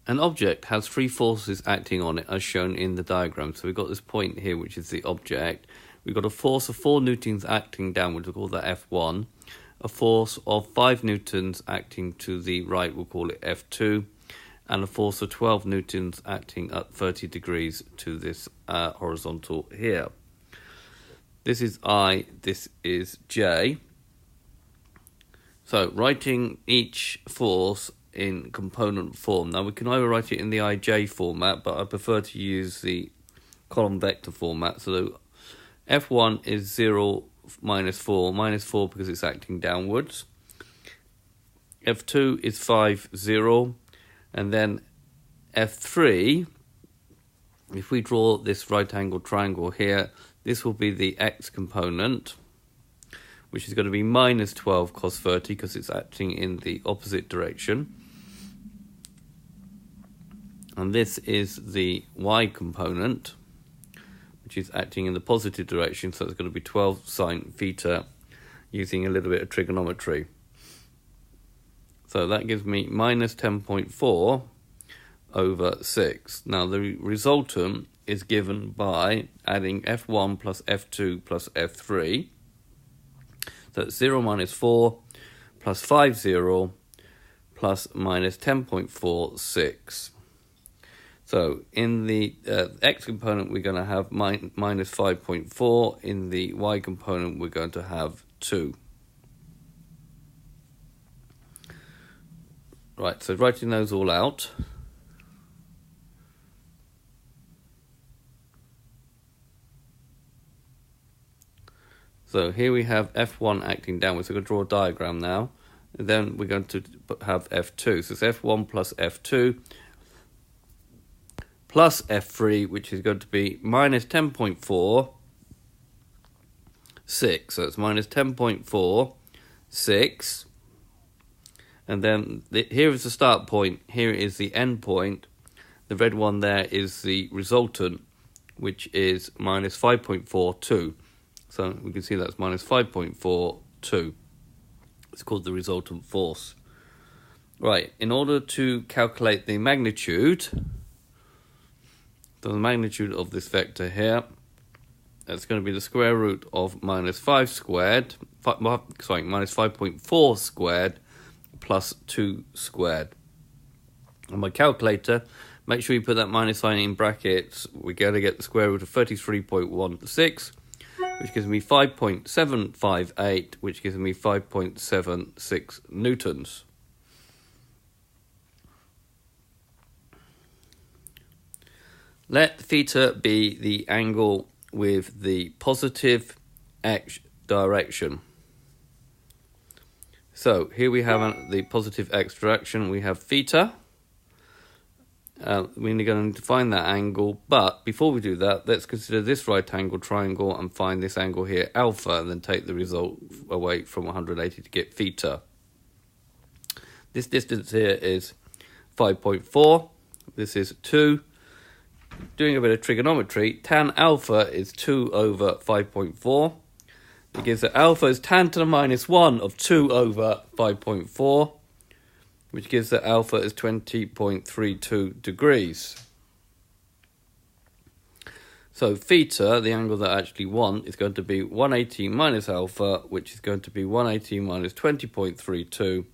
An object has three forces acting on it as shown in the diagram. So we've got this point here, which is the object. We've got a force of 4 newtons acting downwards, we'll call that F1. A force of 5 newtons acting to the right, we'll call it F2. And a force of 12 newtons acting at 30 degrees to this horizontal here. This is I, this is J. So writing each force in component form. Now we can either write it in the IJ format, but I prefer to use the column vector format. So F1 is 0 minus 4 because it's acting downwards. F2 is 5, 0. And then F3, if we draw this right angled triangle here, this will be the X component, which is going to be minus 12 cos 30 because it's acting in the opposite direction. And this is the Y component, which is acting in the positive direction, so it's going to be 12 sine theta using a little bit of trigonometry. So that gives me minus 10.4 over 6. Now the resultant is given by adding F1 plus F2 plus F3. So it's 0 minus 4 plus 5, 0 plus minus 10.46. So in the X component, we're going to have minus 5.4. In the Y component, we're going to have 2. Right, so writing those all out. So here we have F1 acting downwards. So we're going to draw a diagram now. And then we're going to have F2. So it's F1 plus F2 plus F3, which is going to be minus 10.4, 6. So it's minus 10.4, 6. And then here is the start point. Here is the end point. The red one there is the resultant, which is minus 5.42. So we can see that's minus 5.42. It's called the resultant force. Right, in order to calculate the magnitude, the magnitude of this vector here, that's going to be the square root of minus 5 squared, minus 5.4 squared plus 2 squared. On my calculator, make sure you put that minus sign in brackets. We're going to get the square root of 33.16, which gives me 5.758, which gives me 5.76 newtons. Let theta be the angle with the positive x direction. So here we have the positive x direction. We have theta. We're going to find that angle, but before we do that, let's consider this right angle triangle and find this angle here, alpha, and then take the result away from 180 to get theta. This distance here is 5.4. This is 2. Doing a bit of trigonometry, tan alpha is 2 over 5.4. It gives that alpha is tan to the minus 1 of 2 over 5.4, which gives that alpha is 20.32 degrees. So theta, the angle that I actually want, is going to be 180 minus alpha, which is going to be 180 minus 20.32,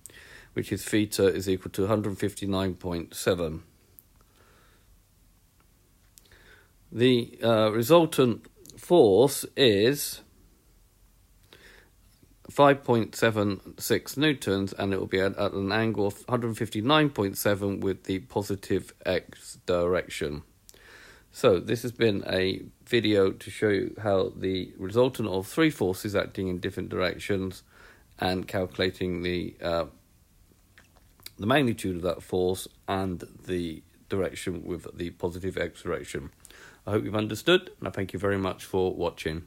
which is theta is equal to 159.7. The resultant force is 5.76 newtons, and it will be at an angle of 159.7 with the positive x direction. So this has been a video to show you how the resultant of three forces acting in different directions and calculating the magnitude of that force and the direction with the positive x direction. I hope you've understood, and I thank you very much for watching.